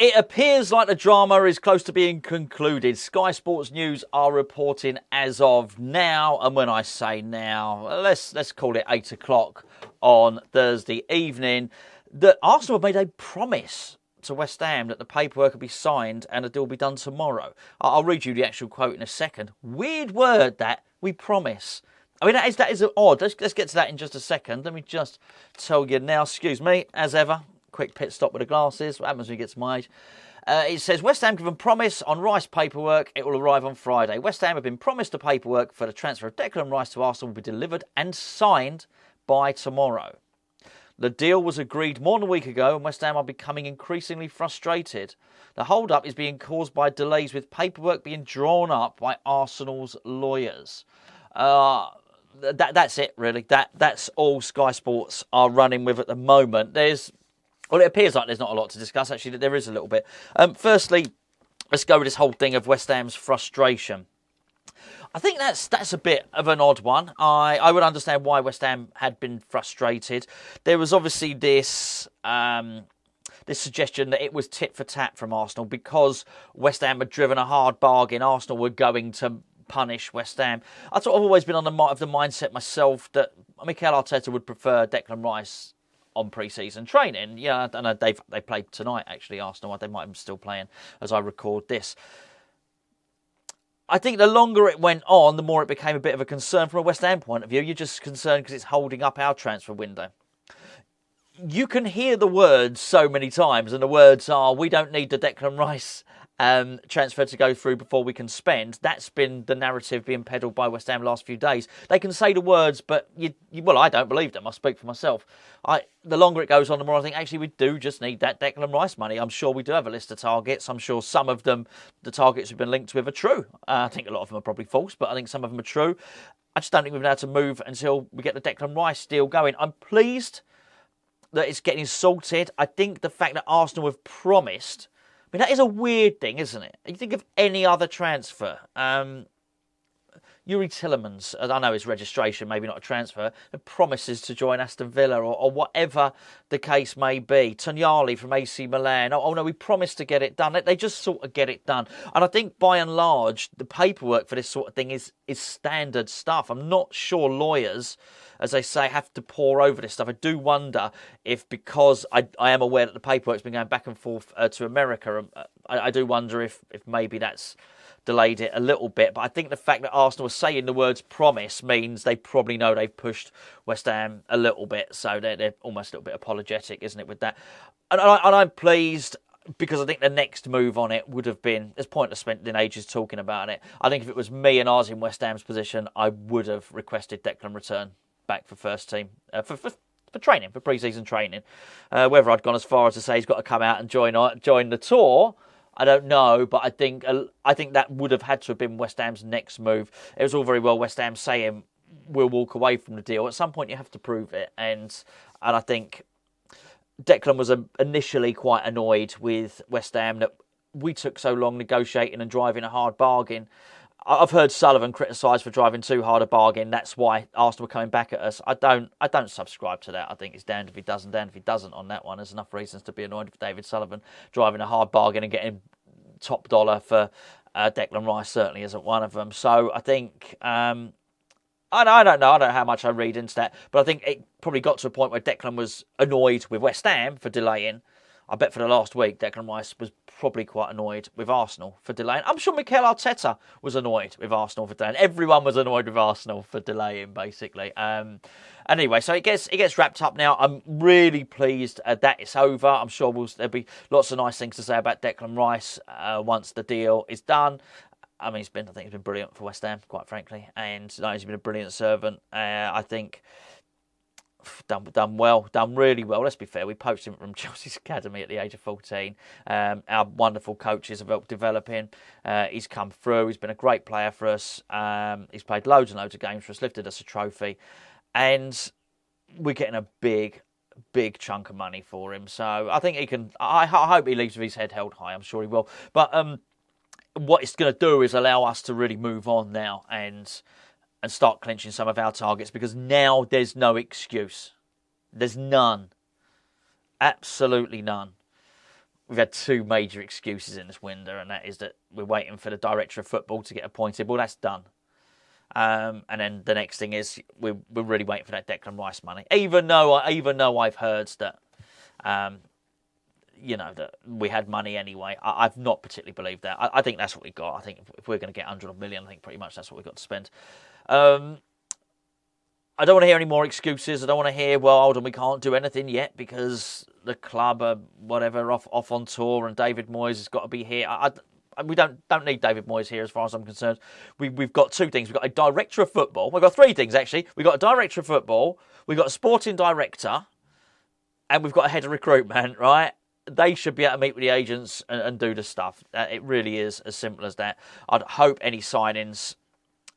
It appears like the drama is close to being concluded. Sky Sports News are reporting as of now, and when I say now, let's call it 8 o'clock on Thursday evening, that Arsenal have made a promise to West Ham that the paperwork will be signed and the deal will be done tomorrow. I'll read you the actual quote in a second. Weird word that, we promise. I mean, that is odd. Let's get to that in just a second. Let me just tell you now. Excuse me, as ever. Quick pit stop with the glasses. What happens when you get to my age? It says, West Ham given promise on Rice paperwork. It will arrive on Friday. West Ham have been promised the paperwork for the transfer of Declan Rice to Arsenal will be delivered and signed by tomorrow. The deal was agreed more than a week ago, and West Ham are becoming increasingly frustrated. The hold-up is being caused by delays with paperwork being drawn up by Arsenal's lawyers. That's it, really. That's all Sky Sports are running with at the moment. Well, it appears like there's not a lot to discuss. Actually, there is a little bit. Firstly, let's go with this whole thing of West Ham's frustration. I think that's a bit of an odd one. I would understand why West Ham had been frustrated. There was obviously this suggestion that it was tit for tat from Arsenal because West Ham had driven a hard bargain. Arsenal were going to punish West Ham. I've always been on the mindset myself that Miket Arteta would prefer Declan Rice on pre-season training. Yeah, I know they played tonight, actually, Arsenal. They might be still playing as I record this. I think the longer it went on, the more it became a bit of a concern from a West Ham point of view. You're just concerned because it's holding up our transfer window. You can hear the words so many times, and the words are, we don't need the Declan Rice transfer to go through before we can spend. That's been the narrative being peddled by West Ham the last few days. They can say the words, but I don't believe them. I speak for myself. The longer it goes on, the more I think, actually, we do just need that Declan Rice money. I'm sure we do have a list of targets. I'm sure some of them, the targets we've been linked with, are true. I think a lot of them are probably false, but I think some of them are true. I just don't think we've been able to move until we get the Declan Rice deal going. I'm pleased that it's getting sorted. I think the fact that Arsenal have promised, I mean, that is a weird thing, isn't it? You think of any other transfer. Yuri Tillemans, I know his registration, maybe not a transfer, the promises to join Aston Villa or whatever the case may be. Tonali from AC Milan. Oh no, we promised to get it done. They just sort of get it done. And I think by and large, the paperwork for this sort of thing is standard stuff. I'm not sure lawyers, as they say, have to pore over this stuff. I do wonder if, because I am aware that the paperwork's been going back and forth to America, I do wonder if maybe that's delayed it a little bit. But I think the fact that Arsenal are saying the words promise means they probably know they've pushed West Ham a little bit. So they're almost a little bit apologetic, isn't it, with that? And I'm pleased, because I think the next move on it would have been, it's pointless spending ages talking about it. I think if it was me and I was in West Ham's position, I would have requested Declan return back for first team, for training, for pre-season training. Whether I'd gone as far as to say he's got to come out and join the tour, I don't know, but I think that would have had to have been West Ham's next move. It was all very well West Ham saying we'll walk away from the deal. At some point, you have to prove it, and I think Declan was initially quite annoyed with West Ham that we took so long negotiating and driving a hard bargain. I've heard Sullivan criticised for driving too hard a bargain. That's why Arsenal were coming back at us. I don't subscribe to that. I think it's damned if he does and damned if he doesn't on that one. There's enough reasons to be annoyed with David Sullivan driving a hard bargain and getting top dollar for Declan Rice. Certainly isn't one of them. So I think I don't know how much I read into that, but I think it probably got to a point where Declan was annoyed with West Ham for delaying. I bet for the last week, Declan Rice was probably quite annoyed with Arsenal for delaying. I'm sure Mikel Arteta was annoyed with Arsenal for delaying. Everyone was annoyed with Arsenal for delaying, basically. Anyway, so it gets wrapped up now. I'm really pleased that it's over. I'm sure there'll be lots of nice things to say about Declan Rice once the deal is done. I mean, I think he's been brilliant for West Ham, quite frankly, and he's been a brilliant servant. I think done well, done really well. Let's be fair, we poached him from Chelsea's academy at the age of 14. Our wonderful coaches have helped develop him. He's come through. He's been a great player for us. He's played loads and loads of games for us, lifted us a trophy, and we're getting a big chunk of money for him. So I think he can. I hope he leaves with his head held high. I'm sure he will. But what it's going to do is allow us to really move on now and start clinching some of our targets, because now there's no excuse. There's none. Absolutely none. we've had two major excuses in this window, and that is that we're waiting for the director of football to get appointed. Well, that's done. And then the next thing is we're really waiting for that Declan Rice money. Even though I've heard that, that we had money anyway. I've not particularly believed that. I think that's what we got. I think if we're going to get 100 million, I think pretty much that's what we've got to spend. I don't want to hear any more excuses. I don't want to hear, well, hold on, we can't do anything yet because the club are whatever off on tour and David Moyes has got to be here. We don't need David Moyes here as far as I'm concerned. We've got two things. We've got a director of football. We've got three things, actually. We've got a director of football. We've got a sporting director. And we've got a head of recruitment, right? They should be able to meet with the agents and do the stuff. It really is as simple as that. I'd hope any signings...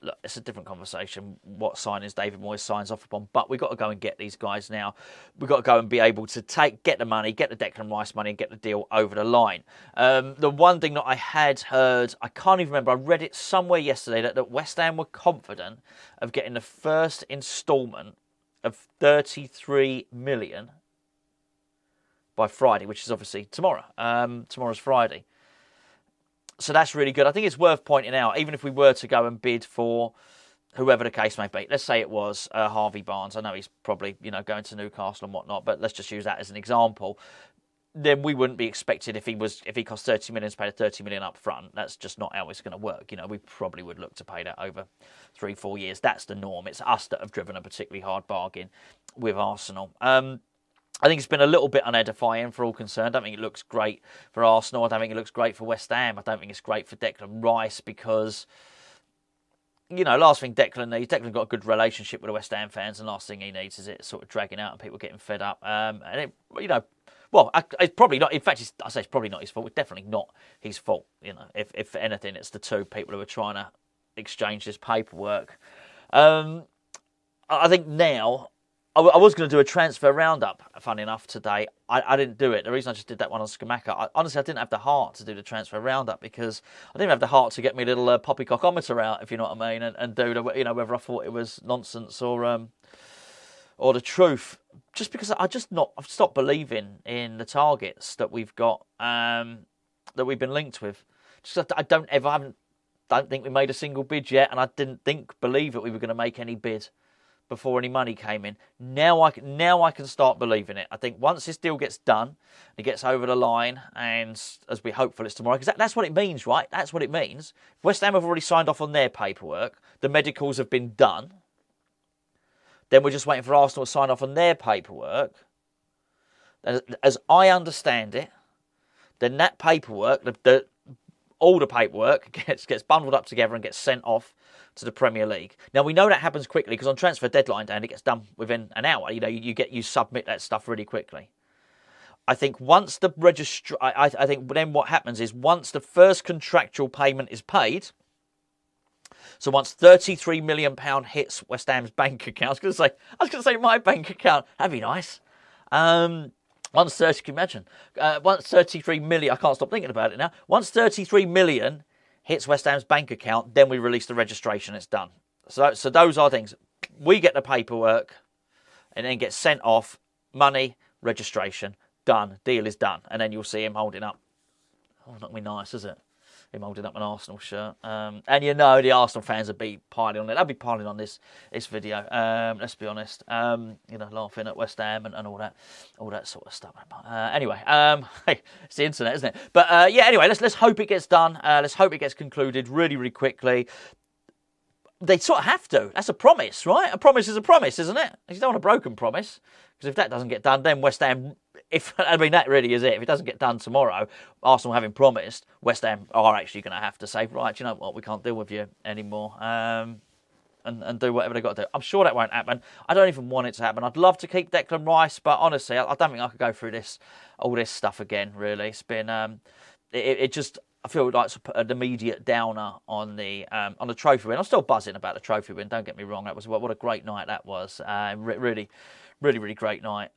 Look, it's a different conversation, what signings David Moyes signs off upon, but we've got to go and get these guys now. We've got to go and be able to get the money, get the Declan Rice money and get the deal over the line. The one thing that I had heard, I can't even remember, I read it somewhere yesterday, that West Ham were confident of getting the first instalment of 33 million by Friday, which is obviously tomorrow. Tomorrow's Friday. So that's really good. I think it's worth pointing out, even if we were to go and bid for whoever the case may be, let's say it was Harvey Barnes. I know he's probably going to Newcastle and whatnot, but let's just use that as an example. Then we wouldn't be expected if he cost 30 million to pay the 30 million up front. That's just not how it's going to work. We probably would look to pay that over 3-4 years. That's the norm. It's us that have driven a particularly hard bargain with Arsenal. I think it's been a little bit unedifying for all concerned. I don't think it looks great for Arsenal. I don't think it looks great for West Ham. I don't think it's great for Declan Rice because, last thing Declan's got a good relationship with the West Ham fans, and last thing he needs is it sort of dragging out and people getting fed up. It's probably not. In fact, I say it's probably not his fault. It's definitely not his fault. If anything, it's the two people who are trying to exchange this paperwork. I think now. I was going to do a transfer roundup, funny enough, today. I didn't do it. The reason I just did that one on Skamaka, honestly, I didn't have the heart to do the transfer roundup because I didn't have the heart to get my little poppycockometer out, if you know what I mean, and do the, whether I thought it was nonsense or the truth. Just because I've stopped believing in the targets that we've got, that we've been linked with. Just I don't think we made a single bid yet, and I didn't believe that we were going to make any bid before any money came in. Now I can start believing it. I think once this deal gets done, it gets over the line, and as we hopeful it's tomorrow, because that's what it means, right? That's what it means. West Ham have already signed off on their paperwork. The medicals have been done. Then we're just waiting for Arsenal to sign off on their paperwork. As I understand it, then that paperwork, all the paperwork gets bundled up together and gets sent off to the Premier League. Now we know that happens quickly because on transfer deadline day it gets done within an hour. You submit that stuff really quickly. I think once the I think then what happens is once the first contractual payment is paid. So once £33 million hits West Ham's bank account, I was going to say my bank account. That'd be nice. Once 30, can you imagine? Once 33 million, I can't stop thinking about it now. Once 33 million hits West Ham's bank account, then we release the registration. It's done. So those are things. We get the paperwork, and then get sent off. Money, registration, done. Deal is done, and then you'll see him holding up. Oh, not gonna be nice, is it? Him holding up an Arsenal shirt, and the Arsenal fans would be piling on it. They'll be piling on this video. Let's be honest. Laughing at West Ham and all that sort of stuff. Anyway, hey, it's the internet, isn't it? But anyway, let's hope it gets done. Let's hope it gets concluded really, really quickly. They sort of have to. That's a promise, right? A promise is a promise, isn't it? You don't want a broken promise, because if that doesn't get done, then West Ham. That really is it. If it doesn't get done tomorrow, Arsenal having promised, West Ham are actually going to have to say, right, you know what, we can't deal with you anymore, and do whatever they've got to do. I'm sure that won't happen. I don't even want it to happen. I'd love to keep Declan Rice, but honestly, I don't think I could go through all this stuff again, really. It's been, I feel like it's an immediate downer on the trophy win. I'm still buzzing about the trophy win, don't get me wrong. What a great night that was. Really, really, really great night.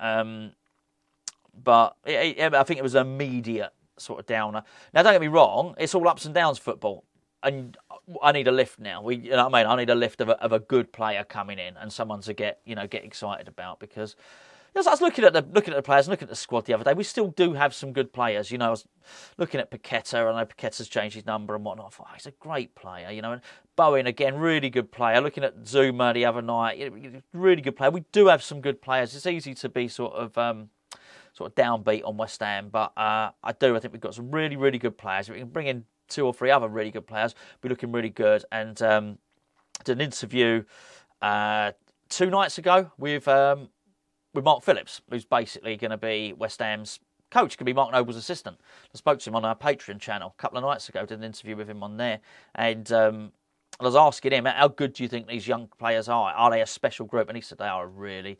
But I think it was an immediate sort of downer. Now, don't get me wrong, it's all ups and downs football. And I need a lift now. You know what I mean? I need a lift of a good player coming in and someone to get excited about, because I was looking at the players, looking at the squad the other day. We still do have some good players. I was looking at Miket. I know Paqueta's changed his number and whatnot. I thought, he's a great player. And Bowen again, really good player. Looking at Zuma the other night, really good player. We do have some good players. It's easy to be sort of downbeat on West Ham, but I think we've got some really, really good players. If we can bring in 2 or 3 other really good players, we're looking really good. And did an interview 2 nights ago with Mark Phillips, who's basically going to be West Ham's coach, going to be Mark Noble's assistant. I spoke to him on our Patreon channel a couple of nights ago, did an interview with him on there. And I was asking him, how good do you think these young players are? Are they a special group? And he said they are really,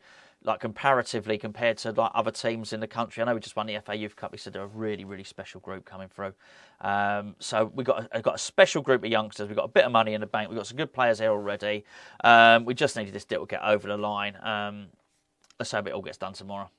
comparatively compared to other teams in the country. I know we just won the FA Youth Cup. He said they're a really, really special group coming through. So we've got a special group of youngsters. We've got a bit of money in the bank. We've got some good players here already. We just needed this deal to get over the line. Let's hope it all gets done tomorrow.